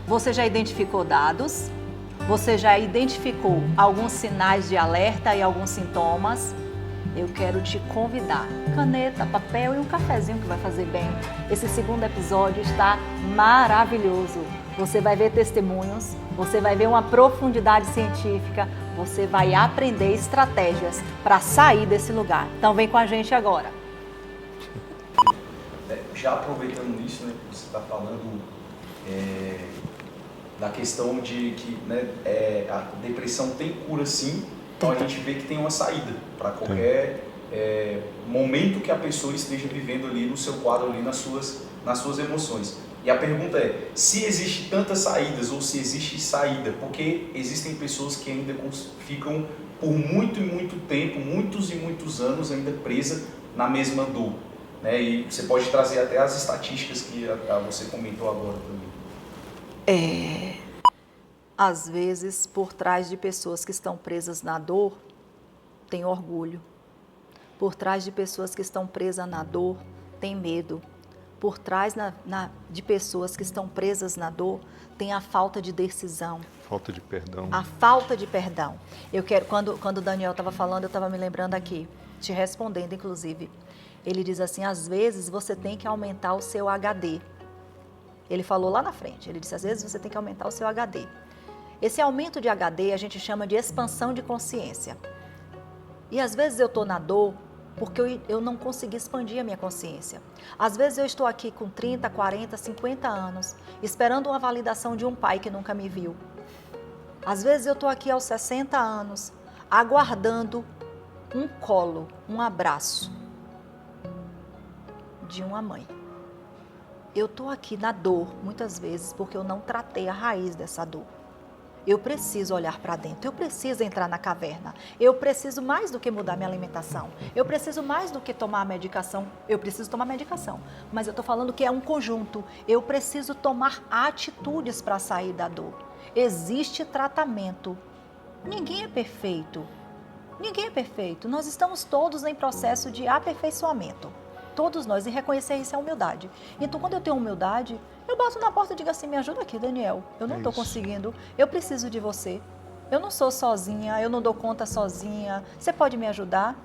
Você já identificou dados? Você já identificou alguns sinais de alerta e alguns sintomas? Eu quero te convidar. Caneta, papel e um cafezinho que vai fazer bem. Esse segundo episódio está maravilhoso. Você vai ver testemunhos, você vai ver uma profundidade científica, você vai aprender estratégias para sair desse lugar. Então vem com a gente agora. Já aproveitando isso, né, que você está falando da questão de que, né, a depressão tem cura sim, então a gente vê que tem uma saída para qualquer momento que a pessoa esteja vivendo ali no seu quadro, ali nas suas emoções. E a pergunta é, se existe tantas saídas ou se existe saída, porque existem pessoas que ainda ficam por muito e muito tempo, muitos e muitos anos ainda presas na mesma dor. Né? E você pode trazer até as estatísticas que você comentou agora também. Às vezes, por trás de pessoas que estão presas na dor, tem orgulho. Por trás de pessoas que estão presas na dor, tem medo. Por trás de pessoas que estão presas na dor, tem a falta de decisão. Falta de perdão. A falta de perdão. Eu quero, quando o Daniel estava falando, eu estava me lembrando aqui, te respondendo, inclusive. Ele diz assim, às vezes você tem que aumentar o seu HD. Ele falou lá na frente, ele disse, às vezes você tem que aumentar o seu HD. Esse aumento de HD a gente chama de expansão de consciência. E às vezes eu estou na dor porque eu não consegui expandir a minha consciência. Às vezes eu estou aqui com 30, 40, 50 anos, esperando uma validação de um pai que nunca me viu. Às vezes eu estou aqui aos 60 anos, aguardando um colo, um abraço de uma mãe. Eu estou aqui na dor, muitas vezes, porque eu não tratei a raiz dessa dor. Eu preciso olhar para dentro, eu preciso entrar na caverna, eu preciso mais do que mudar minha alimentação, eu preciso mais do que tomar a medicação, eu preciso tomar medicação, mas eu estou falando que é um conjunto, eu preciso tomar atitudes para sair da dor. Existe tratamento, ninguém é perfeito, nós estamos todos em processo de aperfeiçoamento. Todos nós, e reconhecer isso é humildade. Então, quando eu tenho humildade, eu bato na porta e digo assim, me ajuda aqui, Daniel. Eu não estou conseguindo, eu preciso de você. Eu não sou sozinha, eu não dou conta sozinha. Você pode me ajudar?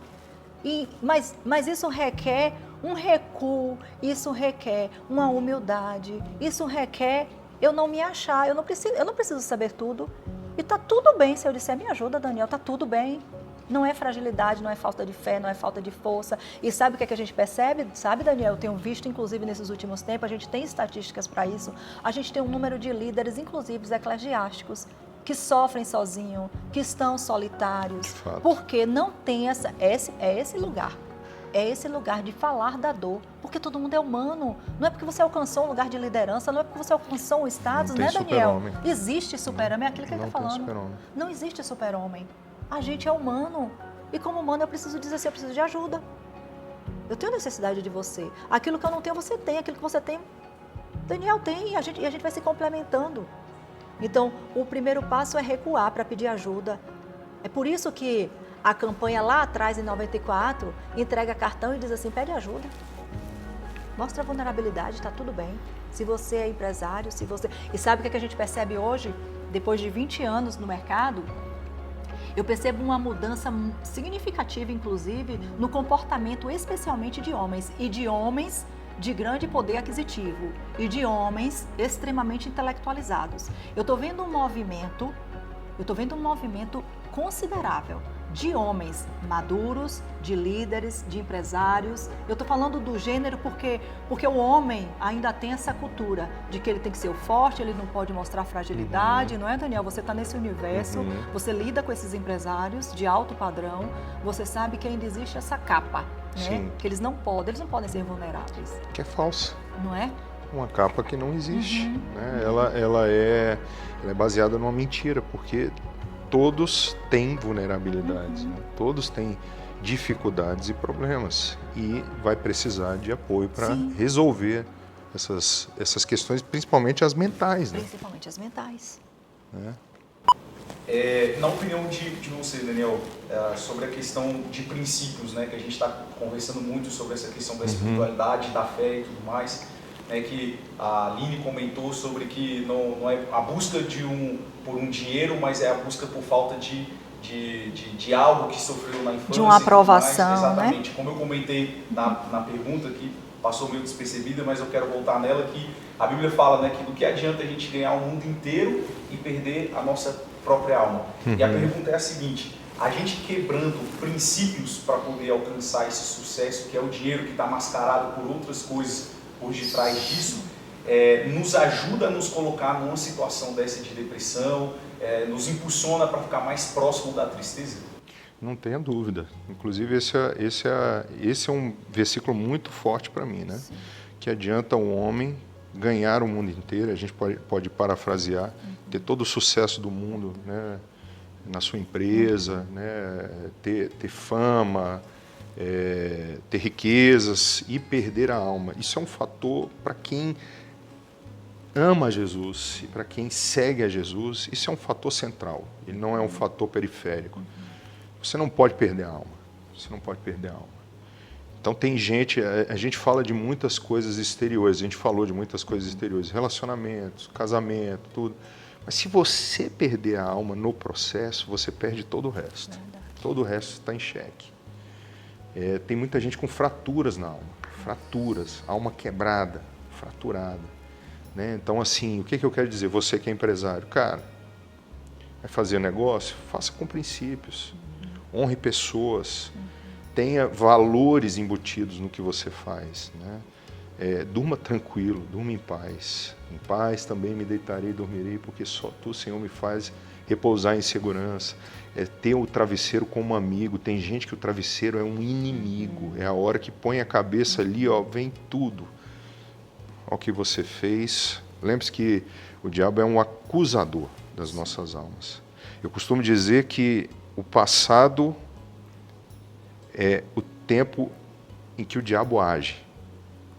Mas isso requer um recuo, isso requer uma humildade, isso requer eu não me achar, eu não preciso saber tudo. E está tudo bem se eu disser, me ajuda, Daniel, está tudo bem. Não é fragilidade, não é falta de fé, não é falta de força. E sabe o que é que a gente percebe? Sabe, Daniel, eu tenho visto, inclusive, nesses últimos tempos, a gente tem estatísticas para isso, a gente tem um número de líderes, inclusive eclesiásticos, que sofrem sozinhos, que estão solitários, porque não tem esse lugar. É esse lugar de falar da dor, porque todo mundo é humano. Não é porque você alcançou um lugar de liderança, não é porque você alcançou um status, né, Daniel? Existe super-homem, é aquilo que ele está falando. Não existe super-homem. A gente é humano. E como humano eu preciso dizer assim, eu preciso de ajuda. Eu tenho necessidade de você. Aquilo que eu não tenho, você tem. Aquilo que você tem, Daniel tem. E a gente vai se complementando. Então, o primeiro passo é recuar para pedir ajuda. É por isso que a campanha lá atrás, em 94, entrega cartão e diz assim, pede ajuda. Mostra a vulnerabilidade, está tudo bem. Se você é empresário, se você... E sabe o que a gente percebe hoje? Depois de 20 anos no mercado, eu percebo uma mudança significativa, inclusive, no comportamento especialmente de homens. E de homens de grande poder aquisitivo. E de homens extremamente intelectualizados. Eu estou vendo um movimento considerável de homens maduros, de líderes, de empresários. Eu estou falando do gênero porque o homem ainda tem essa cultura de que ele tem que ser o forte, ele não pode mostrar fragilidade, não é, Daniel? Você está nesse universo, você lida com esses empresários de alto padrão, você sabe que ainda existe essa capa, né? Que eles não podem ser vulneráveis. Que é falsa. Não é? Uma capa que não existe. Né? Ela é baseada numa mentira, porque todos têm vulnerabilidades, né? Todos têm dificuldades e problemas e vai precisar de apoio para resolver essas questões, principalmente as mentais. Né? Principalmente as mentais. Né? Na opinião de você, Daniel, sobre a questão de princípios, né, que a gente está conversando muito sobre essa questão da espiritualidade, da fé e tudo mais, né, que a Aline comentou sobre que não é a busca por um dinheiro, mas é a busca por falta de algo que sofreu na infância. De uma aprovação, exatamente. né? Como eu comentei na pergunta, que passou meio despercebida, mas eu quero voltar nela, que a Bíblia fala, né, que do que adianta a gente ganhar o mundo inteiro e perder a nossa própria alma. E a pergunta é a seguinte: a gente quebrando princípios para poder alcançar esse sucesso, que é o dinheiro que está mascarado por outras coisas por detrás disso, nos ajuda a nos colocar numa situação dessa de depressão, nos impulsiona para ficar mais próximo da tristeza? Não tenha dúvida. Inclusive, esse é um versículo muito forte para mim, né? Sim. Que adianta um homem ganhar o mundo inteiro, a gente pode parafrasear, ter todo o sucesso do mundo, né, na sua empresa, né, ter fama, ter riquezas e perder a alma. Isso é um fator para quem ama Jesus e para quem segue a Jesus, isso é um fator central, ele não é um fator periférico. Você não pode perder a alma, você não pode perder a alma. Então tem gente, a gente fala de muitas coisas exteriores, a gente falou de muitas coisas exteriores, relacionamentos, casamento, tudo. Mas se você perder a alma no processo, você perde todo o resto. Todo o resto está em xeque. Tem muita gente com fraturas na alma, fraturas, alma quebrada, fraturada. Né? Então assim, o que eu quero dizer? Você que é empresário, cara, vai fazer negócio? Faça com princípios. Honre pessoas, tenha valores embutidos no que você faz, né? Durma tranquilo, durma em paz. Em paz também me deitarei e dormirei, porque só Tu, Senhor, me faz repousar em segurança. Ter o travesseiro como amigo. Tem gente que o travesseiro é um inimigo. É a hora que põe a cabeça ali, ó, vem tudo. Olha o que você fez. Lembre-se que o diabo é um acusador das nossas almas. Eu costumo dizer que o passado é o tempo em que o diabo age.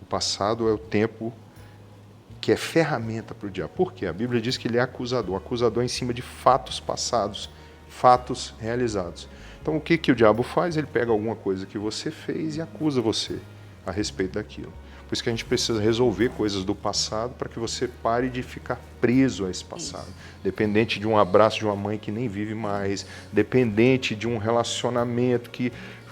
O passado é o tempo que é ferramenta para o diabo. Por quê? A Bíblia diz que ele é acusador. Acusador em cima de fatos passados, fatos realizados. Então o que o diabo faz? Ele pega alguma coisa que você fez e acusa você a respeito daquilo. Por isso que a gente precisa resolver coisas do passado para que você pare de ficar preso a esse passado. Dependente de um abraço de uma mãe que nem vive mais, dependente de um relacionamento que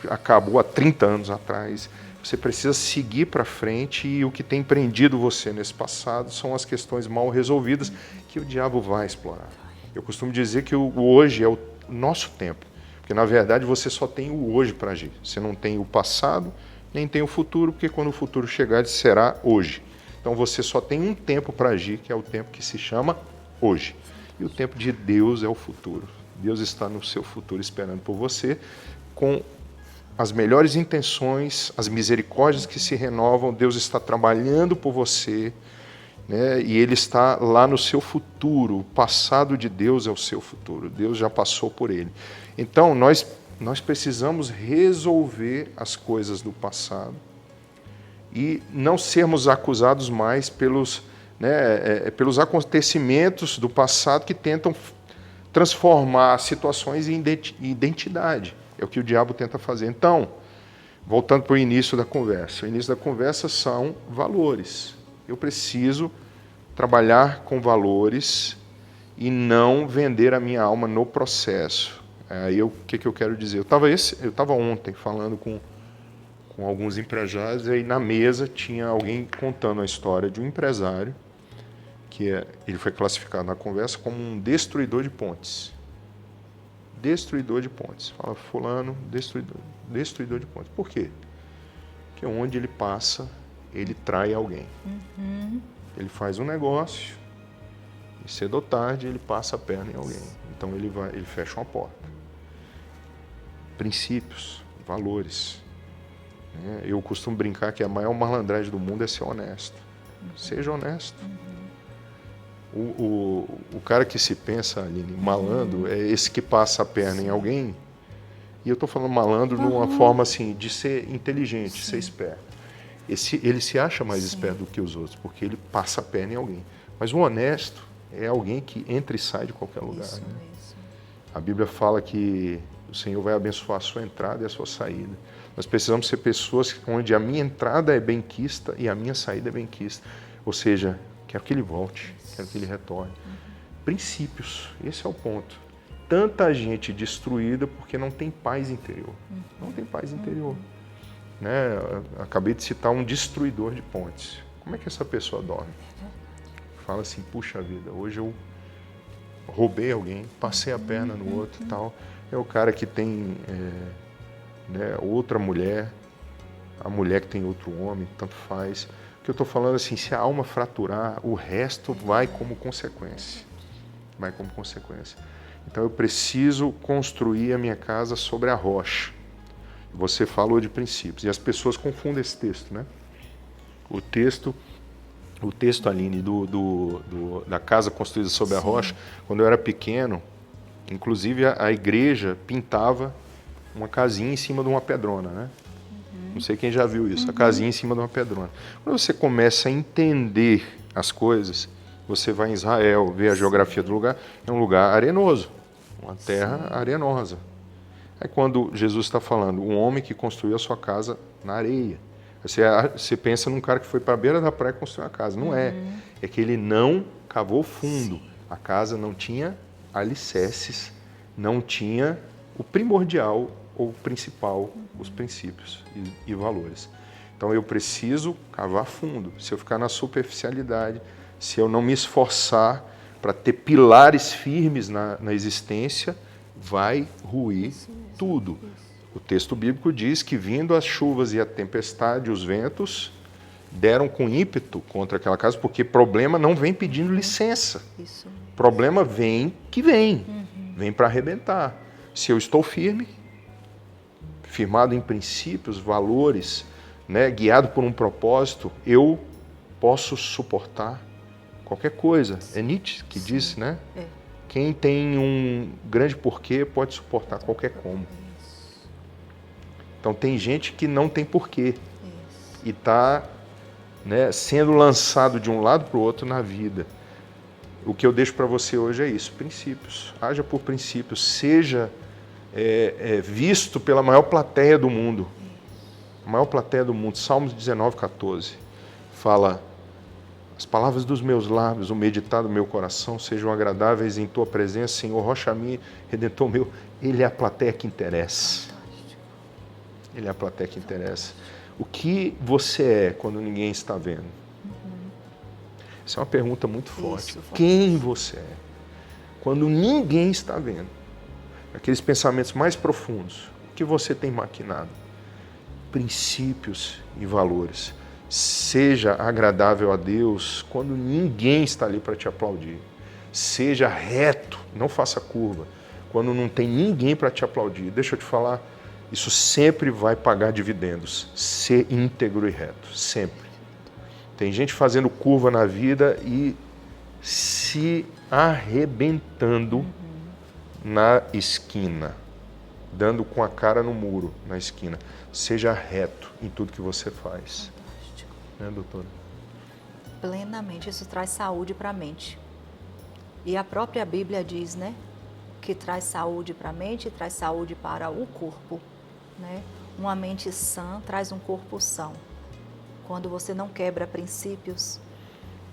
acabou há 30 anos atrás. Você precisa seguir para frente e o que tem prendido você nesse passado são as questões mal resolvidas que o diabo vai explorar. Eu costumo dizer que o hoje é o nosso tempo, porque na verdade você só tem o hoje para agir. Você não tem o passado, nem tem o futuro, porque quando o futuro chegar, ele será hoje. Então você só tem um tempo para agir, que é o tempo que se chama hoje. E o tempo de Deus é o futuro. Deus está no seu futuro esperando por você, com as melhores intenções, as misericórdias que se renovam. Deus está trabalhando por você, né? E Ele está lá no seu futuro. O passado de Deus é o seu futuro. Deus já passou por ele. Então, nós precisamos resolver as coisas do passado e não sermos acusados mais pelos acontecimentos do passado que tentam transformar situações em identidade. É o que o diabo tenta fazer. Então, voltando para o início da conversa. O início da conversa são valores. Eu preciso trabalhar com valores e não vender a minha alma no processo. Aí o que eu quero dizer? Eu estava ontem falando com alguns empresários, e aí na mesa tinha alguém contando a história de um empresário que ele foi classificado na conversa como um destruidor de pontes. Destruidor de pontes. Fala, fulano, destruidor de pontes. Por quê? Porque onde ele passa, ele trai alguém. Ele faz um negócio, e cedo ou tarde ele passa a perna em alguém. Então ele fecha uma porta. Princípios, valores. Eu costumo brincar que a maior malandragem do mundo é ser honesto. Seja honesto. O cara que se pensa, Aline, malandro, é esse que passa a perna em alguém. E eu estou falando malandro de uma forma assim, de ser inteligente, ser esperto. Ele se acha mais esperto do que os outros, porque ele passa a perna em alguém. Mas o honesto é alguém que entra e sai de qualquer lugar. Isso. A Bíblia fala que o Senhor vai abençoar a sua entrada e a sua saída. Nós precisamos ser pessoas onde a minha entrada é benquista e a minha saída é benquista. Ou seja, quero que ele volte, quero que ele retorne. Princípios, esse é o ponto. Tanta gente destruída porque não tem paz interior. Não tem paz interior. Né? Eu acabei de citar um destruidor de pontes. Como é que essa pessoa dorme? Fala assim, puxa vida, hoje eu roubei alguém, passei a perna no outro e tal. É o cara que tem né, outra mulher, a mulher que tem outro homem, tanto faz. O que eu estou falando assim, se a alma fraturar, o resto vai como consequência. Vai como consequência. Então eu preciso construir a minha casa sobre a rocha. Você falou de princípios. E as pessoas confundem esse texto, né? O texto, Aline, da casa construída sobre a rocha, quando eu era pequeno, inclusive a igreja pintava uma casinha em cima de uma pedrona, né? Não sei quem já viu isso, a casinha em cima de uma pedrona. Quando você começa a entender as coisas, você vai em Israel, vê a geografia do lugar, é um lugar arenoso, uma terra arenosa. É quando Jesus está falando, um homem que construiu a sua casa na areia. Você pensa num cara que foi para a beira da praia construir uma casa. Não é. É que ele não cavou fundo. A casa não tinha alicerces, não tinha o primordial ou o principal, os princípios e valores. Então eu preciso cavar fundo. Se eu ficar na superficialidade, se eu não me esforçar para ter pilares firmes na existência, vai ruir tudo. O texto bíblico diz que vindo as chuvas e a tempestade, os ventos, deram com ímpeto contra aquela casa, porque problema não vem pedindo licença. Isso. Problema vem que vem. Vem para arrebentar. Se eu estou firme, firmado em princípios, valores, né, guiado por um propósito, eu posso suportar qualquer coisa. É Nietzsche que disse, né? Quem tem um grande porquê pode suportar qualquer como. Então tem gente que não tem porquê e está, né, sendo lançado de um lado para o outro na vida. O que eu deixo para você hoje é isso, princípios. Haja por princípios, seja visto pela maior plateia do mundo. A maior plateia do mundo, Salmos 19:14, fala: as palavras dos meus lábios, o meditar do meu coração sejam agradáveis em tua presença, Senhor, rocha minha, redentor meu. Ele é a plateia que interessa. Ele é a plateia que interessa. O que você é quando ninguém está vendo? Essa é uma pergunta muito forte. Quem você é quando ninguém está vendo? Aqueles pensamentos mais profundos. O que você tem maquinado? Princípios e valores. Seja agradável a Deus quando ninguém está ali para te aplaudir. Seja reto, não faça curva, quando não tem ninguém para te aplaudir. Deixa eu te falar, isso sempre vai pagar dividendos. Ser íntegro e reto, sempre. Tem gente fazendo curva na vida e se arrebentando na esquina, dando com a cara no muro na esquina. Seja reto em tudo que você faz. Né, doutora? Plenamente, isso traz saúde para a mente. E a própria Bíblia diz, né, que traz saúde para a mente e traz saúde para o corpo, né? Uma mente sã traz um corpo são. Quando você não quebra princípios,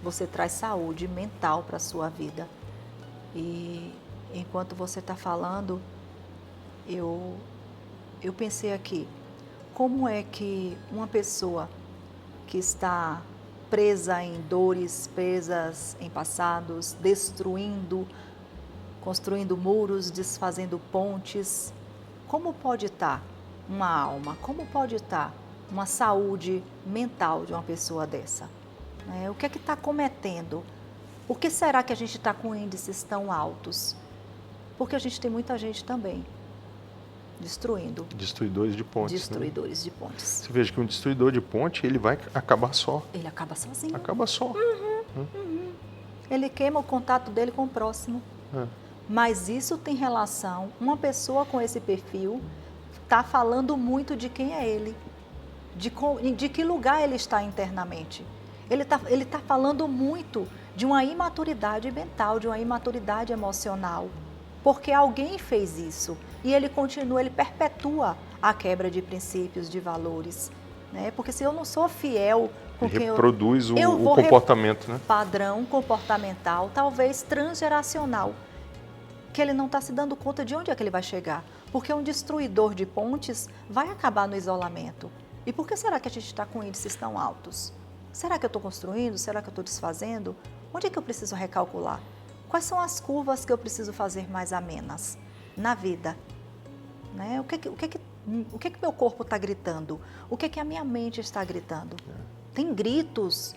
você traz saúde mental para a sua vida. E enquanto você está falando, eu pensei aqui, como é que uma pessoa que está presa em dores, presas em passados, destruindo, construindo muros, desfazendo pontes, como pode estar uma alma, como pode estar uma saúde mental de uma pessoa dessa? O que é que está cometendo? Por que será que a gente está com índices tão altos? Porque a gente tem muita gente também destruindo. Destruidores de pontes. Destruidores, né? De pontes. Você veja que um destruidor de ponte, ele vai acabar só. Ele acaba sozinho. Acaba só. Ele queima o contato dele com o próximo. Mas isso tem relação, uma pessoa com esse perfil está falando muito de quem é ele, de que lugar ele está internamente. Ele tá falando muito de uma imaturidade mental, de uma imaturidade emocional, porque alguém fez isso e ele continua, ele perpetua a quebra de princípios, de valores. né? Porque se eu não sou fiel com quem reproduz eu o vou comportamento, né? Padrão comportamental, talvez transgeracional, que ele não está se dando conta de onde é que ele vai chegar. Porque um destruidor de pontes vai acabar no isolamento. E por que será que a gente está com índices tão altos? Será que eu estou construindo? Será que eu estou desfazendo? Onde é que eu preciso recalcular? Quais são as curvas que eu preciso fazer mais amenas na vida? Né? O que meu corpo está gritando? O que a minha mente está gritando? Tem gritos.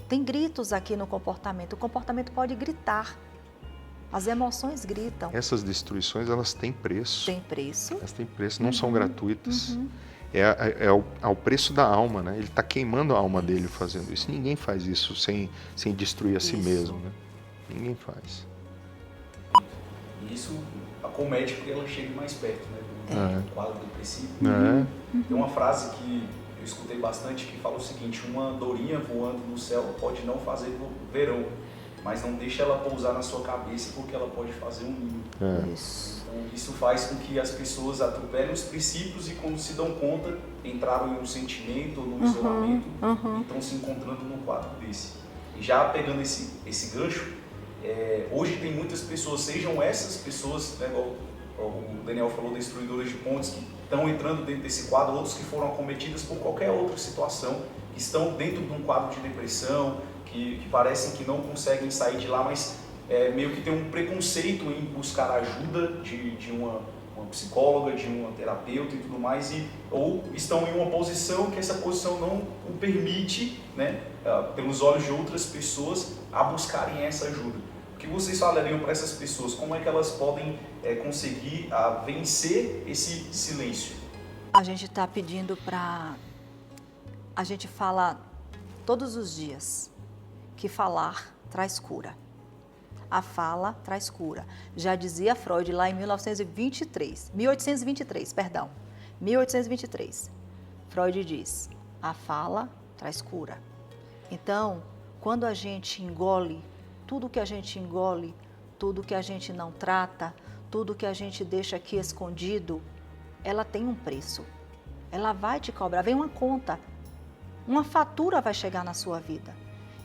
Tem gritos aqui no comportamento. O comportamento pode gritar. As emoções gritam. Essas destruições, elas têm preço. Tem preço. Elas têm preço, não são gratuitas. É ao preço da alma, né? Ele está queimando a alma dele fazendo isso. Ninguém faz isso sem destruir a si mesmo, né? Ninguém faz. E isso acomete porque ela chega mais perto, né? Do quadro depressivo. Tem uma frase que eu escutei bastante que fala o seguinte: uma andorinha voando no céu pode não fazer verão, mas não deixa ela pousar na sua cabeça porque ela pode fazer um ninho. Então isso faz com que as pessoas atropelem os princípios e quando se dão conta, entraram em um sentimento ou num isolamento e estão se encontrando num quadro desse. E já pegando esse gancho, hoje tem muitas pessoas, sejam essas pessoas, né, igual o Daniel falou, destruidoras de pontes, que estão entrando dentro desse quadro, outros que foram acometidas por qualquer outra situação, que estão dentro de um quadro de depressão, que parecem que não conseguem sair de lá, mas meio que tem um preconceito em buscar ajuda de uma psicóloga, de uma terapeuta e tudo mais, ou estão em uma posição que essa posição não o permite, né, pelos olhos de outras pessoas, a buscarem essa ajuda. O que vocês falariam para essas pessoas? Como é que elas podem conseguir vencer esse silêncio? A gente está pedindo para... A gente fala todos os dias que falar traz cura. A fala traz cura. Já dizia Freud lá em 1823. Freud diz, a fala traz cura. Então, quando a gente engole, tudo que a gente engole, tudo que a gente não trata, tudo que a gente deixa aqui escondido, ela tem um preço. Ela vai te cobrar, vem uma conta, uma fatura vai chegar na sua vida.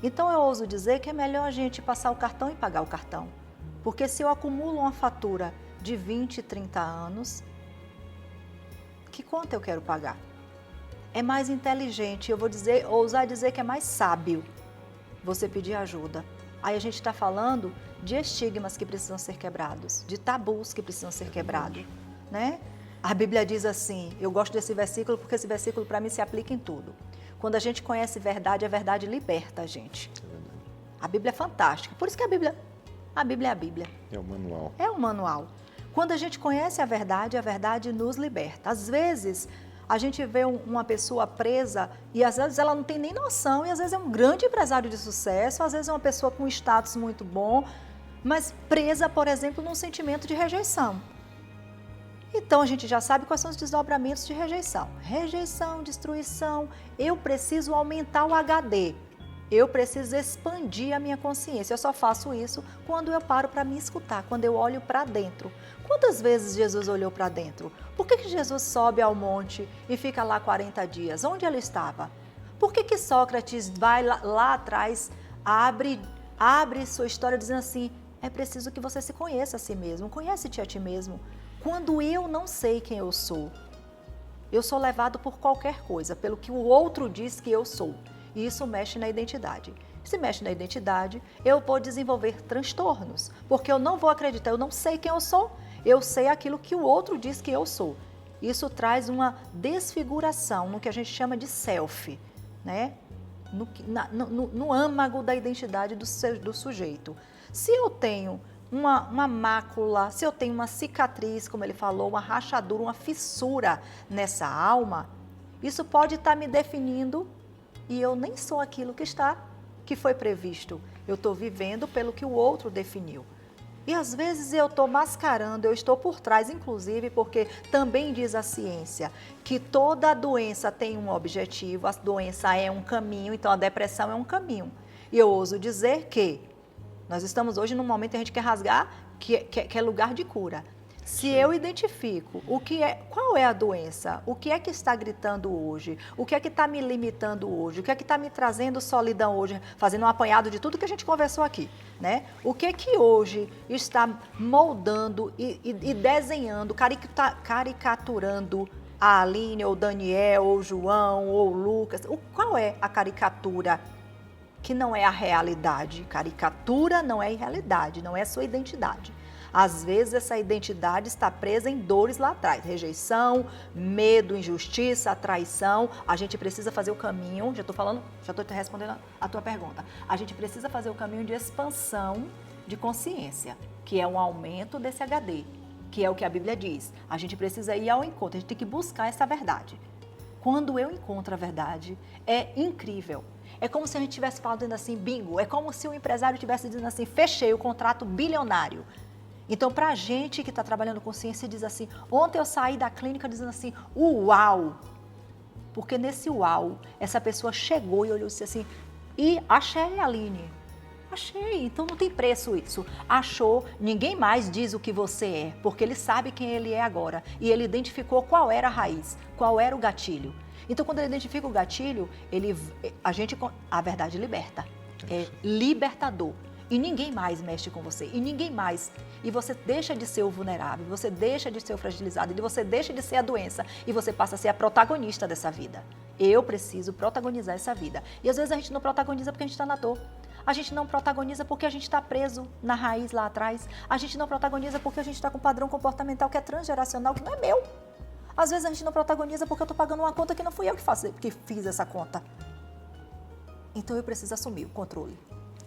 Então eu ouso dizer que é melhor a gente passar o cartão e pagar o cartão. Porque se eu acumulo uma fatura de 20, 30 anos, que conta eu quero pagar? É mais inteligente, eu vou ousar dizer que é mais sábio você pedir ajuda. Aí a gente está falando de estigmas que precisam ser quebrados, de tabus que precisam ser quebrados, né? A Bíblia diz assim, eu gosto desse versículo porque esse versículo para mim se aplica em tudo. Quando a gente conhece verdade, a verdade liberta a gente. A Bíblia é fantástica, por isso que a Bíblia é a Bíblia. É o manual. É o manual. Quando a gente conhece a verdade nos liberta. Às vezes, a gente vê uma pessoa presa e às vezes ela não tem nem noção e às vezes é um grande empresário de sucesso, às vezes é uma pessoa com status muito bom, mas presa, por exemplo, num sentimento de rejeição. Então a gente já sabe quais são os desdobramentos de rejeição. Rejeição, destruição, eu preciso aumentar o HD, eu preciso expandir a minha consciência. Eu só faço isso quando eu paro para me escutar, quando eu olho para dentro. Quantas vezes Jesus olhou para dentro? Por que Jesus sobe ao monte e fica lá 40 dias? Onde ele estava? Por que Sócrates vai lá atrás, abre sua história dizendo assim, é preciso que você se conheça a si mesmo, conhece-te a ti mesmo. Quando eu não sei quem eu sou levado por qualquer coisa, pelo que o outro diz que eu sou. E isso mexe na identidade. Se mexe na identidade, eu vou desenvolver transtornos, porque eu não vou acreditar, eu não sei quem eu sou, eu sei aquilo que o outro diz que eu sou. Isso traz uma desfiguração no que a gente chama de self, né? No âmago da identidade do sujeito. Se eu tenho uma mácula, se eu tenho uma cicatriz, como ele falou, uma rachadura, uma fissura nessa alma, isso pode estar me definindo e eu nem sou aquilo que foi previsto. Eu estou vivendo pelo que o outro definiu. E às vezes eu estou mascarando, eu estou por trás, inclusive porque também diz a ciência que toda doença tem um objetivo, a doença é um caminho, então a depressão é um caminho. E eu ouso dizer que nós estamos hoje num momento que a gente quer rasgar, que é lugar de cura. Se eu identifico qual é a doença, o que é que está gritando hoje, o que é que está me limitando hoje, o que é que está me trazendo solidão hoje, fazendo um apanhado de tudo que a gente conversou aqui, né? O que é que hoje está moldando e desenhando, caricaturando a Aline, ou Daniel, ou João, ou Lucas? Qual é a caricatura que não é a realidade? Caricatura não é realidade, não é a sua identidade. Às vezes essa identidade está presa em dores lá atrás, rejeição, medo, injustiça, traição. A gente precisa fazer o caminho, já estou respondendo a tua pergunta. A gente precisa fazer o caminho de expansão de consciência, que é um aumento desse HD, que é o que a Bíblia diz. A gente precisa ir ao encontro, a gente tem que buscar essa verdade. Quando eu encontro a verdade, é incrível. É como se a gente estivesse falando assim, bingo, é como se o empresário estivesse dizendo assim, fechei o contrato bilionário. Então, para a gente que está trabalhando com ciência, diz assim, ontem eu saí da clínica dizendo assim, uau! Porque nesse uau, essa pessoa chegou e olhou e disse assim, e achei, Aline, achei, então não tem preço isso. Achou, ninguém mais diz o que você é, porque ele sabe quem ele é agora. E ele identificou qual era a raiz, qual era o gatilho. Então, quando ele identifica o gatilho, a verdade liberta, é libertador. E ninguém mais mexe com você, e você deixa de ser o vulnerável, você deixa de ser o fragilizado, e você deixa de ser a doença, e você passa a ser a protagonista dessa vida. Eu preciso protagonizar essa vida. E às vezes a gente não protagoniza porque a gente está na dor. A gente não protagoniza porque a gente está preso na raiz lá atrás. A gente não protagoniza porque a gente está com um padrão comportamental que é transgeracional, que não é meu. Às vezes a gente não protagoniza porque eu estou pagando uma conta que não fui eu que fiz essa conta. Então eu preciso assumir o controle.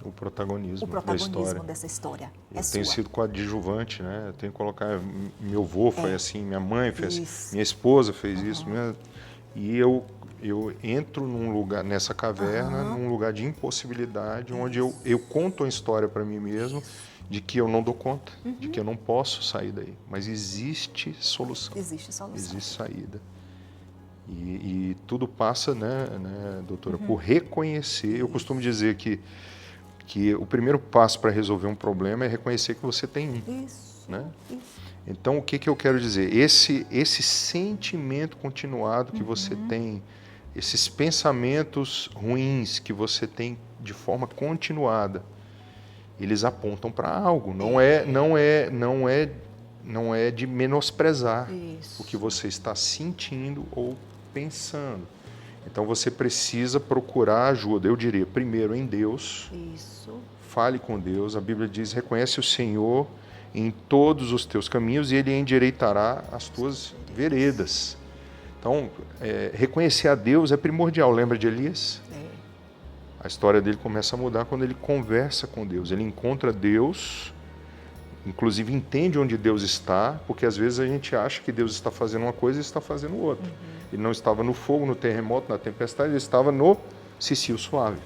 O protagonismo da história. Dessa história. Eu tenho sido coadjuvante, né? Eu tenho que colocar. Meu avô foi assim, minha mãe fez assim, minha esposa fez isso. E eu entro num lugar, nessa caverna, num lugar de impossibilidade, onde eu conto a história para mim mesmo de que eu não dou conta, de que eu não posso sair daí. Mas existe solução. Existe solução. Existe saída. E tudo passa, né, doutora, por reconhecer. Eu costumo dizer que o primeiro passo para resolver um problema é reconhecer que você tem um. Isso. Né? Isso. Então, o que eu quero dizer? Esse sentimento continuado que você tem, esses pensamentos ruins que você tem de forma continuada, eles apontam para algo. Não é de menosprezar o que você está sentindo ou pensando. Então você precisa procurar ajuda. Eu diria, primeiro em Deus. Isso. Fale com Deus. A Bíblia diz, reconhece o Senhor em todos os teus caminhos e Ele endireitará as tuas veredas. Então, reconhecer a Deus é primordial. Lembra de Elias? A história dele começa a mudar quando ele conversa com Deus. Ele encontra Deus, inclusive entende onde Deus está, porque às vezes a gente acha que Deus está fazendo uma coisa e está fazendo outra. Ele não estava no fogo, no terremoto, na tempestade, ele estava no cicio suave.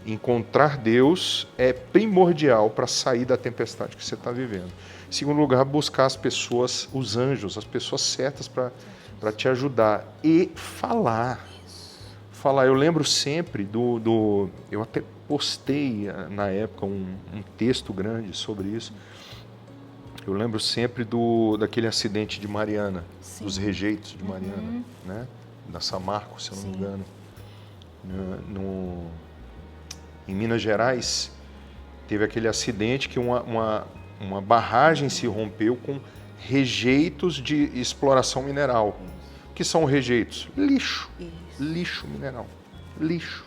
Encontrar Deus é primordial para sair da tempestade que você está vivendo. Em segundo lugar, buscar as pessoas, os anjos, as pessoas certas para te ajudar. E falar. Eu lembro sempre eu até postei na época um texto grande sobre isso. Eu lembro sempre daquele acidente de Mariana, dos rejeitos de Mariana, né? Da Samarco, se eu não me engano. Em Minas Gerais, teve aquele acidente que uma barragem se rompeu com rejeitos de exploração mineral. O que são rejeitos? Lixo. Lixo mineral. Lixo.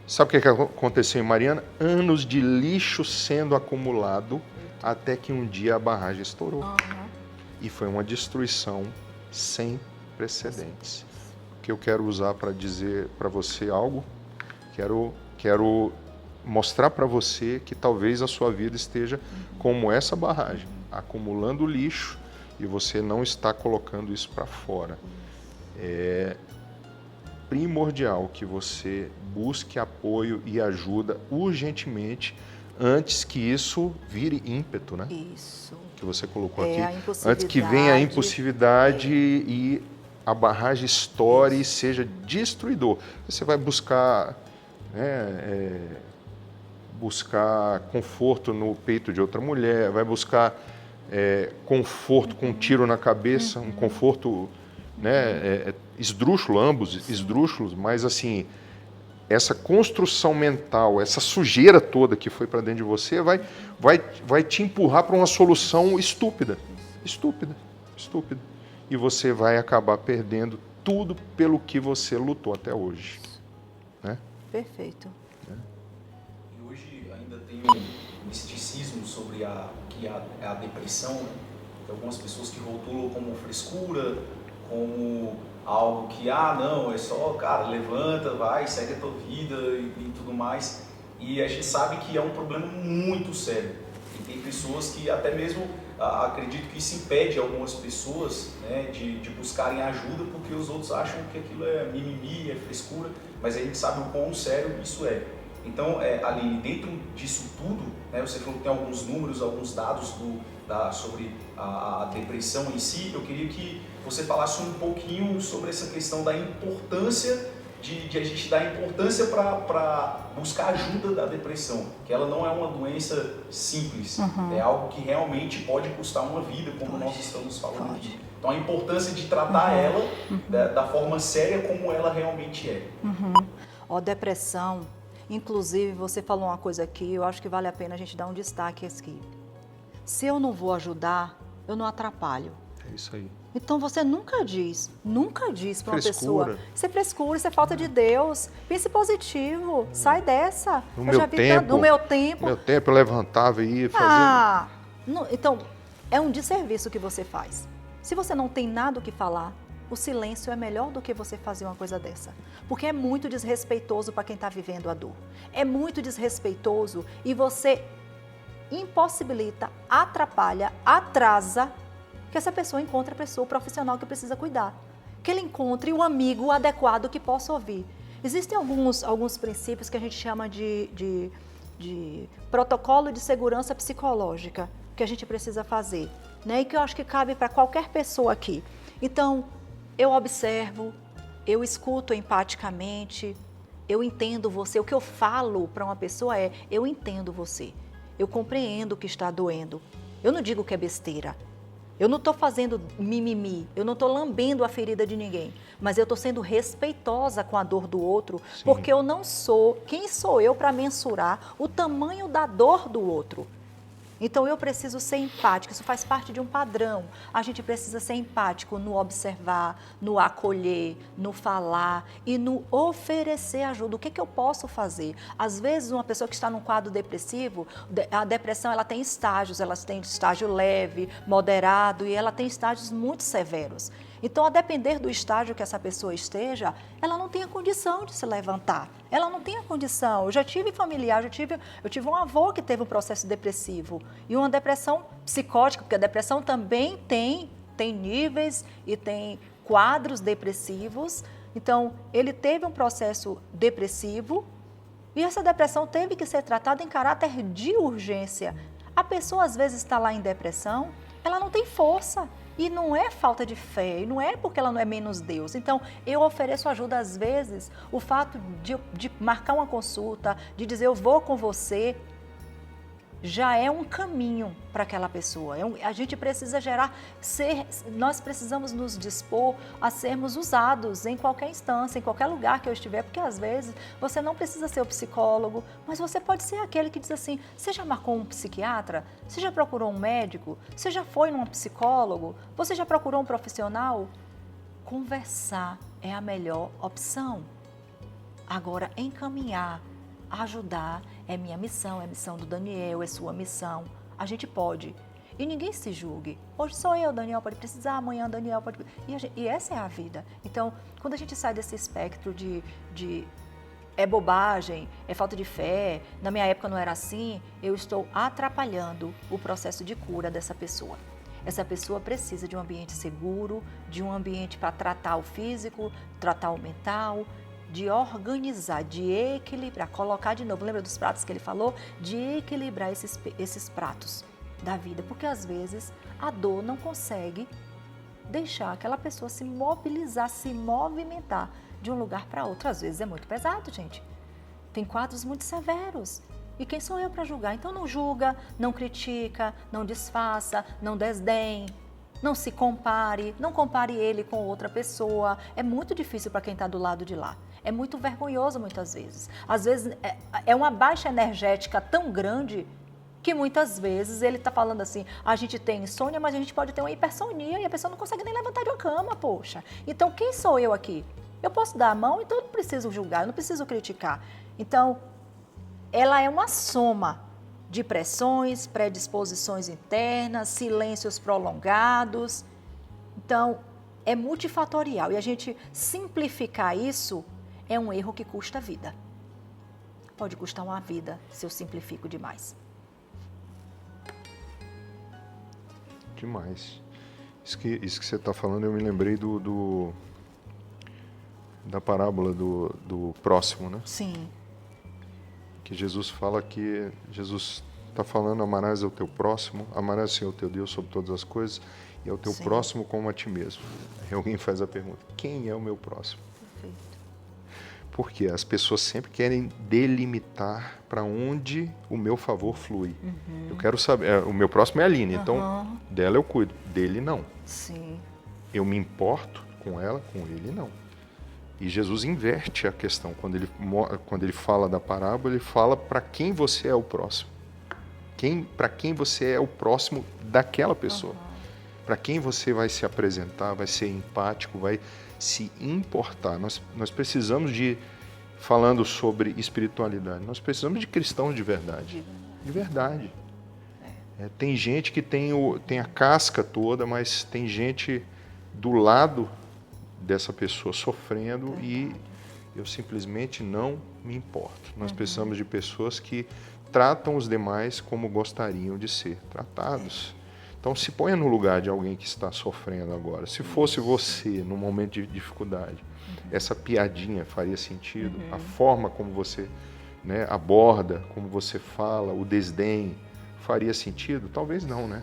Sabe o que aconteceu em Mariana? Anos de lixo sendo acumulado até que um dia a barragem estourou. E foi uma destruição sem precedentes. O que eu quero usar para dizer para você algo, quero mostrar para você que talvez a sua vida esteja como essa barragem, acumulando lixo e você não está colocando isso para fora. É primordial que você busque apoio e ajuda urgentemente antes que isso vire ímpeto, né? Isso. Que você colocou aqui. Antes que venha a impulsividade e a barragem estoure e seja destruidor. Você vai buscar, buscar conforto no peito de outra mulher, vai buscar conforto com um tiro na cabeça, um conforto, né, esdrúxulo, ambos esdrúxulos, mas assim, essa construção mental, essa sujeira toda que foi para dentro de você vai te empurrar para uma solução estúpida. E você vai acabar perdendo tudo pelo que você lutou até hoje. Né? Perfeito. E hoje ainda tem um misticismo sobre a depressão, né? Tem algumas pessoas que rotulam como frescura, como algo que, não, é só, cara, levanta, vai, segue a tua vida e tudo mais. E a gente sabe que é um problema muito sério. E tem pessoas que até mesmo, acredito que isso impede algumas pessoas, né, de buscarem ajuda, porque os outros acham que aquilo é mimimi, é frescura, mas a gente sabe o quão sério isso é. Então, Aline, dentro disso tudo, né, você falou que tem alguns números, alguns dados sobre a depressão em si. Eu queria que você falasse um pouquinho sobre essa questão da importância de a gente dar importância para buscar ajuda da depressão, que ela não é uma doença simples, é algo que realmente pode custar uma vida, como nós estamos falando aqui. Então, a importância de tratar ela da forma séria como ela realmente é. Depressão, inclusive, você falou uma coisa aqui, eu acho que vale a pena a gente dar um destaque aqui. Se eu não vou ajudar, eu não atrapalho. É isso aí. Então você nunca diz para uma Frescura. pessoa, isso é frescura, isso é falta de Deus, pense positivo, sai dessa. No meu tempo eu levantava e ia fazer. Então, é um desserviço que você faz. Se você não tem nada o que falar, o silêncio é melhor do que você fazer uma coisa dessa. Porque é muito desrespeitoso para quem está vivendo a dor. É muito desrespeitoso e você impossibilita, atrapalha, atrasa que essa pessoa encontre a pessoa profissional que precisa cuidar. Que ele encontre o amigo adequado que possa ouvir. Existem alguns princípios que a gente chama de protocolo de segurança psicológica que a gente precisa fazer, né? E que eu acho que cabe para qualquer pessoa aqui. Então, eu observo, eu escuto empaticamente, eu entendo você. O que eu falo para uma pessoa é, eu entendo você. Eu compreendo o que está doendo. Eu não digo que é besteira. Eu não estou fazendo mimimi, eu não estou lambendo a ferida de ninguém, mas eu estou sendo respeitosa com a dor do outro, Sim. Porque eu não sou, quem sou eu para mensurar o tamanho da dor do outro? Então eu preciso ser empática, isso faz parte de um padrão. A gente precisa ser empático no observar, no acolher, no falar e no oferecer ajuda. O que eu posso fazer? Às vezes uma pessoa que está num quadro depressivo, a depressão ela tem estágios, ela tem estágio leve, moderado e ela tem estágios muito severos. Então, a depender do estágio que essa pessoa esteja, ela não tem a condição de se levantar. Ela não tem a condição. Eu já tive familiar, eu tive um avô que teve um processo depressivo e uma depressão psicótica, porque a depressão também tem níveis e tem quadros depressivos. Então, ele teve um processo depressivo e essa depressão teve que ser tratada em caráter de urgência. A pessoa, às vezes, está lá em depressão, ela não tem força. E não é falta de fé, e não é porque ela não é menos Deus. Então, eu ofereço ajuda às vezes, o fato de marcar uma consulta, de dizer eu vou com você, já é um caminho para aquela pessoa. A gente precisa nós precisamos nos dispor a sermos usados em qualquer instância, em qualquer lugar que eu estiver, porque às vezes você não precisa ser o psicólogo, mas você pode ser aquele que diz assim, você já marcou um psiquiatra? Você já procurou um médico? Você já foi num psicólogo? Você já procurou um profissional? Conversar é a melhor opção. Agora, encaminhar, ajudar é minha missão, é a missão do Daniel, é sua missão. A gente pode. E ninguém se julgue. Hoje sou eu, Daniel pode precisar, amanhã Daniel pode... E essa é a vida. Então, quando a gente sai desse espectro de é bobagem, é falta de fé, na minha época não era assim, eu estou atrapalhando o processo de cura dessa pessoa. Essa pessoa precisa de um ambiente seguro, de um ambiente para tratar o físico, tratar o mental, de organizar, de equilibrar, colocar de novo, lembra dos pratos que ele falou? De equilibrar esses pratos da vida, porque às vezes a dor não consegue deixar aquela pessoa se mobilizar, se movimentar de um lugar para outro. Às vezes é muito pesado, gente. Tem quadros muito severos. E quem sou eu para julgar? Então não julga, não critica, não disfarça, não desdém, não se compare, não compare ele com outra pessoa. É muito difícil para quem está do lado de lá. É muito vergonhoso muitas vezes. Às vezes é uma baixa energética tão grande que muitas vezes ele está falando assim, a gente tem insônia, mas a gente pode ter uma hipersonia e a pessoa não consegue nem levantar de uma cama, poxa. Então quem sou eu aqui? Eu posso dar a mão, então eu não preciso julgar, eu não preciso criticar. Então, ela é uma soma de pressões, predisposições internas, silêncios prolongados. Então, é multifatorial e a gente simplificar isso é um erro que custa vida. Pode custar uma vida se eu simplifico demais. Demais. Isso que você está falando, eu me lembrei da parábola do próximo, né? Sim. Que Jesus fala que Jesus está falando, amarás ao teu próximo, amarás o Senhor teu Deus sobre todas as coisas e ao teu Sim. próximo como a ti mesmo. Aí alguém faz a pergunta, quem é o meu próximo? Perfeito. Porque as pessoas sempre querem delimitar para onde o meu favor flui. Eu quero saber, o meu próximo é a Aline, então dela eu cuido, dele não. Sim. Eu me importo com ela, com ele não. E Jesus inverte a questão. Quando ele fala da parábola, ele fala para quem você é o próximo. Para quem você é o próximo daquela pessoa. Para quem você vai se apresentar, vai ser empático, vai se importar. Nós precisamos falando sobre espiritualidade, nós precisamos de cristãos de verdade. De verdade. Tem gente que tem a casca toda, mas tem gente do lado dessa pessoa sofrendo e eu simplesmente não me importo. Nós precisamos de pessoas que tratam os demais como gostariam de ser tratados. Então se ponha no lugar de alguém que está sofrendo agora. Se fosse você no momento de dificuldade, essa piadinha faria sentido? A forma como você aborda, como você fala, o desdém, faria sentido? Talvez não, né?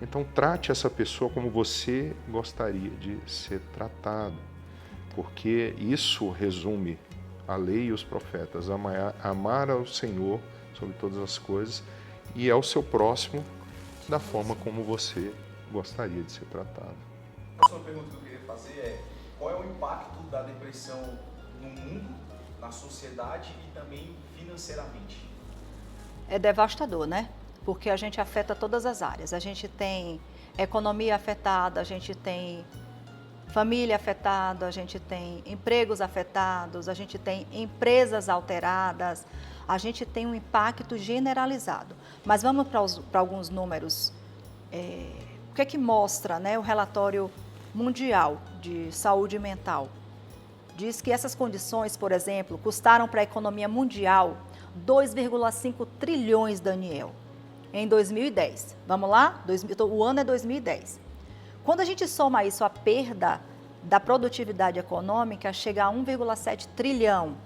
Então trate essa pessoa como você gostaria de ser tratado, porque isso resume a lei e os profetas, amar ao Senhor sobre todas as coisas e ao seu próximo da forma como você gostaria de ser tratado. A próxima pergunta que eu queria fazer é, qual é o impacto da depressão no mundo, na sociedade e também financeiramente? É devastador, né? Porque a gente afeta todas as áreas. A gente tem economia afetada, a gente tem família afetada, a gente tem empregos afetados, a gente tem empresas alteradas, a gente tem um impacto generalizado. Mas vamos para alguns números. O que é que mostra, né, o relatório mundial de saúde mental? Diz que essas condições, por exemplo, custaram para a economia mundial 2,5 trilhões, Daniel, em 2010. Vamos lá? O ano é 2010. Quando a gente soma isso à perda da produtividade econômica, chega a 1,7 trilhão.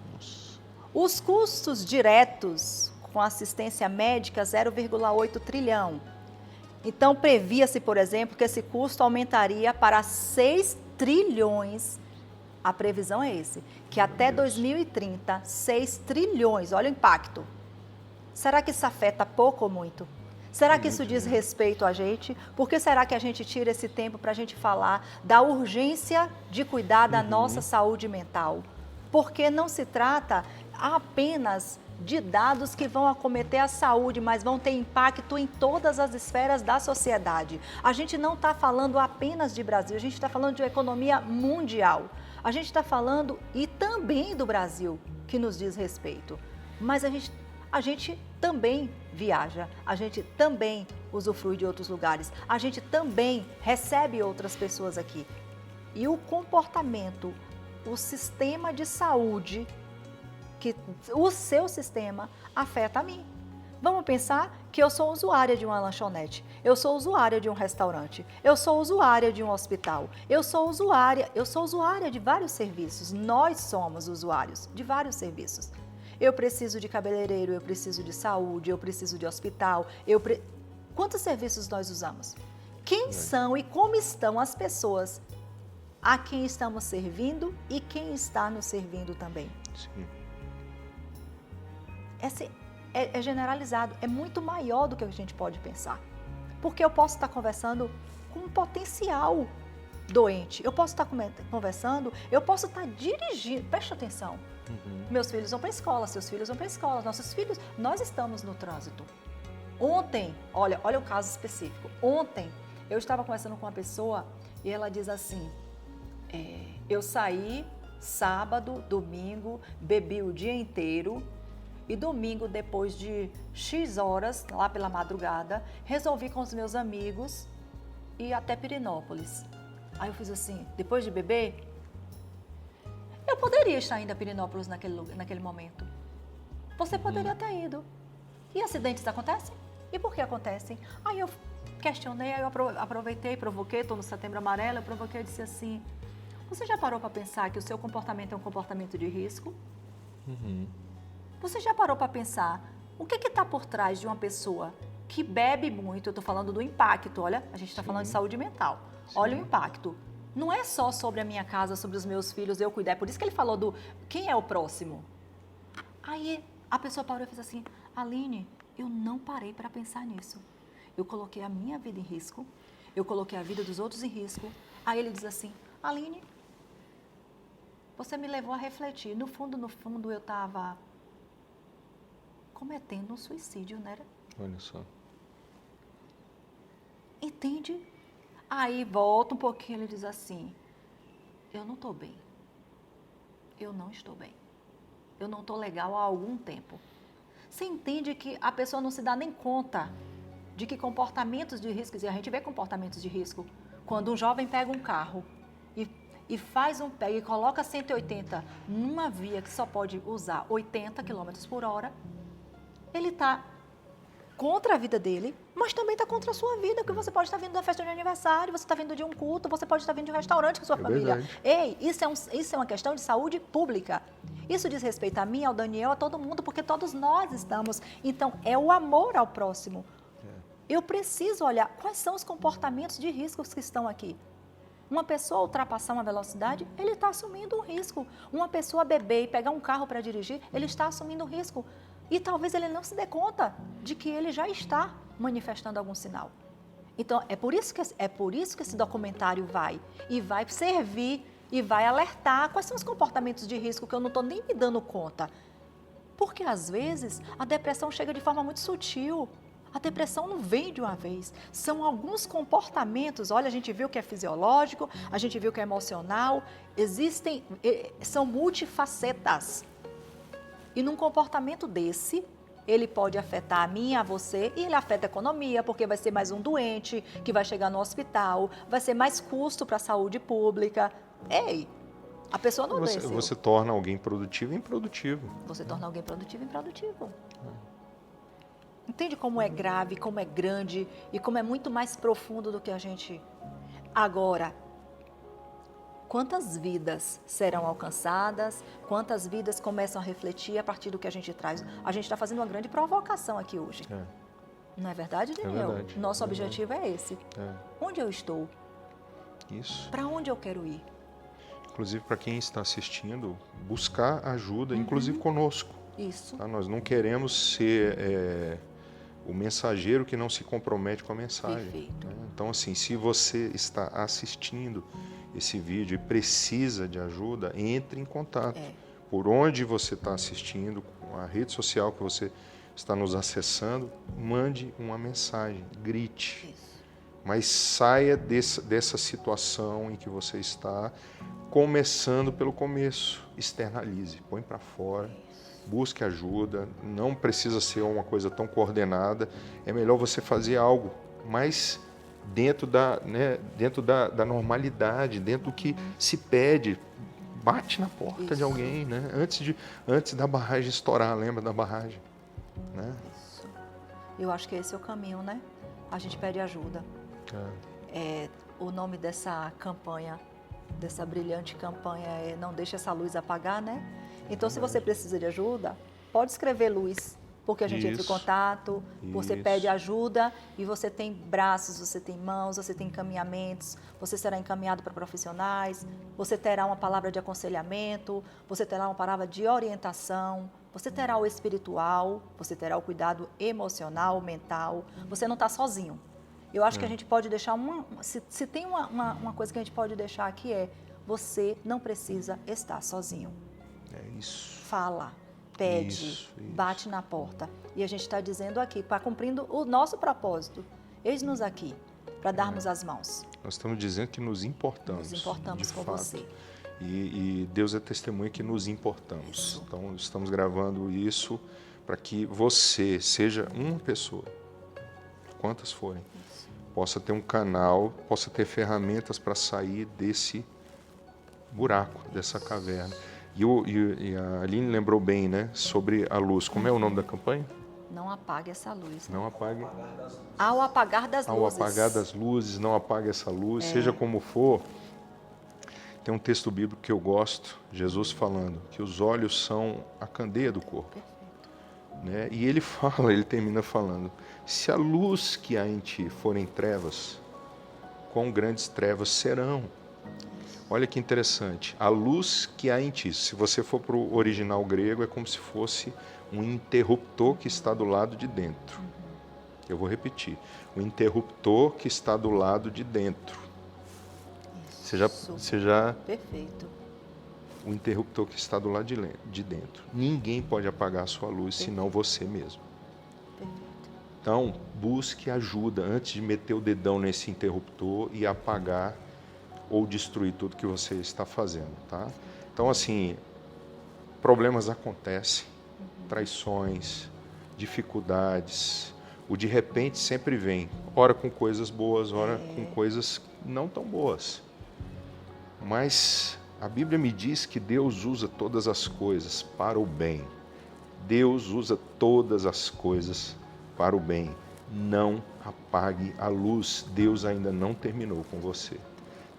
Os custos diretos com assistência médica, 0,8 trilhão. Então, previa-se, por exemplo, que esse custo aumentaria para 6 trilhões. A previsão é esse, que até 2030, 6 trilhões, olha o impacto. Será que isso afeta pouco ou muito? Será que isso diz respeito a gente? Por que será que a gente tira esse tempo para a gente falar da urgência de cuidar da nossa saúde mental? Porque não se trata apenas de dados que vão acometer a saúde, mas vão ter impacto em todas as esferas da sociedade. A gente não está falando apenas de Brasil, a gente está falando de uma economia mundial. A gente está falando e também do Brasil, que nos diz respeito. Mas a gente também viaja, a gente também usufrui de outros lugares, a gente também recebe outras pessoas aqui. E o comportamento, o sistema de saúde, o seu sistema afeta a mim. Vamos pensar que eu sou usuária de uma lanchonete, eu sou usuária de um restaurante, eu sou usuária de um hospital, eu sou usuária de vários serviços, nós somos usuários de vários serviços. Eu preciso de cabeleireiro, eu preciso de saúde, eu preciso de hospital. Quantos serviços nós usamos? Quem são e como estão as pessoas a quem estamos servindo e quem está nos servindo também? Sim. é generalizado, é muito maior do que a gente pode pensar. Porque eu posso estar conversando com um potencial doente, eu posso estar conversando, eu posso estar dirigindo, preste atenção. Meus filhos vão para a escola, seus filhos vão para a escola, nossos filhos, nós estamos no trânsito. Ontem, olha o caso específico, ontem eu estava conversando com uma pessoa e ela diz assim, eu saí sábado, domingo, bebi o dia inteiro e domingo, depois de X horas, lá pela madrugada, resolvi com os meus amigos ir até Pirenópolis. Aí eu fiz assim, depois de beber, eu poderia estar indo a Pirenópolis naquele momento. Você poderia ter ido. E acidentes acontecem? E por que acontecem? Aí eu questionei, aí eu aproveitei, provoquei, estou no Setembro Amarelo, eu provoquei e disse assim, você já parou para pensar que o seu comportamento é um comportamento de risco? Você já parou para pensar o que está por trás de uma pessoa que bebe muito? Eu estou falando do impacto, olha, a gente está falando de saúde mental. Sim. Olha o impacto. Não é só sobre a minha casa, sobre os meus filhos, eu cuidar. É por isso que ele falou do quem é o próximo. Aí a pessoa parou e fez assim, Aline, eu não parei para pensar nisso. Eu coloquei a minha vida em risco, eu coloquei a vida dos outros em risco. Aí ele diz assim, Aline, você me levou a refletir. No fundo, eu estava cometendo um suicídio, né? Olha só. Entende? Aí volta um pouquinho, ele diz assim, eu não estou bem. Eu não estou bem. Eu não estou legal há algum tempo. Você entende que a pessoa não se dá nem conta de que comportamentos de risco, e a gente vê comportamentos de risco, quando um jovem pega um carro e faz e coloca 180 numa via que só pode usar 80 km por hora, ele está contra a vida dele, mas também está contra a sua vida, porque você pode estar vindo da festa de aniversário, você está vindo de um culto, você pode estar vindo de um restaurante com a sua família. Verdade. Ei, isso é uma questão de saúde pública. Isso diz respeito a mim, ao Daniel, a todo mundo, porque todos nós estamos. Então, é o amor ao próximo. Eu preciso olhar quais são os comportamentos de riscos que estão aqui. Uma pessoa ultrapassar uma velocidade, ele está assumindo um risco. Uma pessoa beber e pegar um carro para dirigir, ele está assumindo um risco. E talvez ele não se dê conta de que ele já está manifestando algum sinal. Então, é por isso que esse documentário vai servir e vai alertar quais são os comportamentos de risco que eu não estou nem me dando conta. Porque, às vezes, a depressão chega de forma muito sutil. A depressão não vem de uma vez. São alguns comportamentos, olha, a gente viu que é fisiológico, a gente viu que é emocional, são multifacetas. E num comportamento desse, ele pode afetar a mim, a você, e ele afeta a economia, porque vai ser mais um doente que vai chegar no hospital, vai ser mais custo para a saúde pública. Ei, a pessoa não desceu. Você torna alguém produtivo improdutivo. Você torna alguém produtivo improdutivo. Entende como é grave, como é grande e como é muito mais profundo do que a gente... Agora, quantas vidas serão alcançadas? Quantas vidas começam a refletir a partir do que a gente traz? A gente está fazendo uma grande provocação aqui hoje. Não é verdade, Daniel? É verdade. Nosso objetivo é esse. Onde eu estou? Isso. Para onde eu quero ir? Inclusive, para quem está assistindo, buscar ajuda, inclusive conosco. Isso. Tá? Nós não queremos ser o mensageiro que não se compromete com a mensagem. Perfeito. Né? Então, assim, se você está assistindo esse vídeo e precisa de ajuda, entre em contato. Por onde você está assistindo, com a rede social que você está nos acessando, mande uma mensagem, grite. Isso. Mas saia dessa situação em que você está, começando pelo começo. Externalize, põe para fora. Busque ajuda, não precisa ser uma coisa tão coordenada, é melhor você fazer algo mais dentro da normalidade, dentro do que se pede. Bate na porta de alguém, né? Antes da barragem estourar, lembra da barragem? Né? Isso. Eu acho que esse é o caminho, né? A gente pede ajuda. O nome dessa campanha, dessa brilhante campanha é Não Deixe Essa Luz Apagar, né? Então, se você precisa de ajuda, pode escrever luz, porque a gente entra em contato, você pede ajuda e você tem braços, você tem mãos, você tem encaminhamentos, você será encaminhado para profissionais, você terá uma palavra de aconselhamento, você terá uma palavra de orientação, Você terá o espiritual, você terá o cuidado emocional, mental. Você não está sozinho. Eu acho que a gente pode deixar se tem uma coisa que a gente pode deixar aqui você não precisa estar sozinho. É isso. Fala, pede, Isso. bate na porta. E a gente está dizendo aqui, para cumprindo o nosso propósito. Eis-nos aqui, para darmos as mãos. Nós estamos dizendo que nos importamos. Nos importamos de com fato. você. E Deus é testemunha que nos importamos. Isso. Então, estamos gravando isso para que você seja uma pessoa, quantas forem, possa ter um canal, possa ter ferramentas para sair desse buraco, dessa caverna. E a Aline lembrou bem, né, sobre a luz. Como é o nome da campanha? Não apague essa luz. Não apague. Ao apagar das Ao luzes. apagar das luzes, não apague essa luz, seja como for. Tem um texto bíblico que eu gosto, Jesus falando que os olhos são a candeia do corpo. Perfeito. Né? E ele fala, ele termina falando, se a luz que há em ti forem trevas, quão grandes trevas serão. Olha que interessante, a luz que há em ti, se você for para o original grego, é como se fosse um interruptor que está do lado de dentro. Eu vou repetir, o interruptor que está do lado de dentro. Você já Perfeito. o interruptor que está do lado de dentro. Ninguém pode apagar a sua luz, senão você mesmo. Perfeito. Então, busque ajuda antes de meter o dedão nesse interruptor e apagar ou destruir tudo que você está fazendo, tá? Então, assim, problemas acontecem, traições, dificuldades. O de repente sempre vem, ora com coisas boas, ora com coisas não tão boas. Mas a Bíblia me diz que Deus usa todas as coisas para o bem. Deus usa todas as coisas para o bem. Não apague a luz. Deus ainda não terminou com você.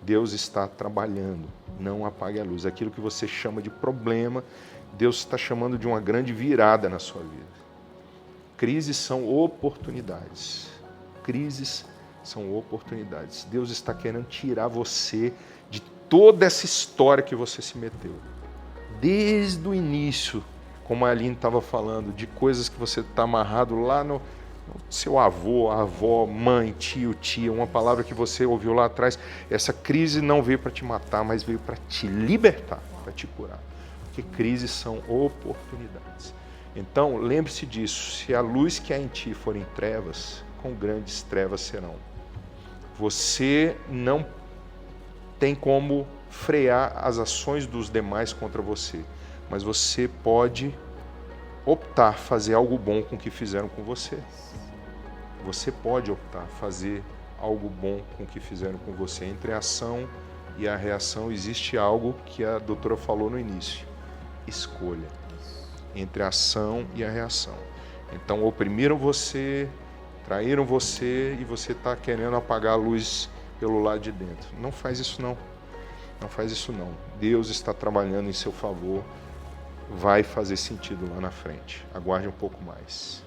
Deus está trabalhando. Não apague a luz. Aquilo que você chama de problema, Deus está chamando de uma grande virada na sua vida. Crises são oportunidades. Crises são oportunidades. Deus está querendo tirar você de toda essa história que você se meteu. Desde o início, como a Aline estava falando, de coisas que você está amarrado lá no seu avô, avó, mãe, tio, tia, uma palavra que você ouviu lá atrás. Essa crise não veio para te matar, mas veio para te libertar, para te curar. Porque crises são oportunidades. Então, lembre-se disso. Se a luz que há em ti forem trevas, quão grandes trevas serão. Você não tem como frear as ações dos demais contra você, mas você pode optar fazer algo bom com o que fizeram com você. Você pode optar fazer algo bom com o que fizeram com você. Entre a ação e a reação existe algo que a doutora falou no início. Escolha. Entre a ação e a reação. Então, oprimiram você, traíram você e você está querendo apagar a luz pelo lado de dentro. Não faz isso não. Não faz isso não. Deus está trabalhando em seu favor. Vai fazer sentido lá na frente. Aguarde um pouco mais.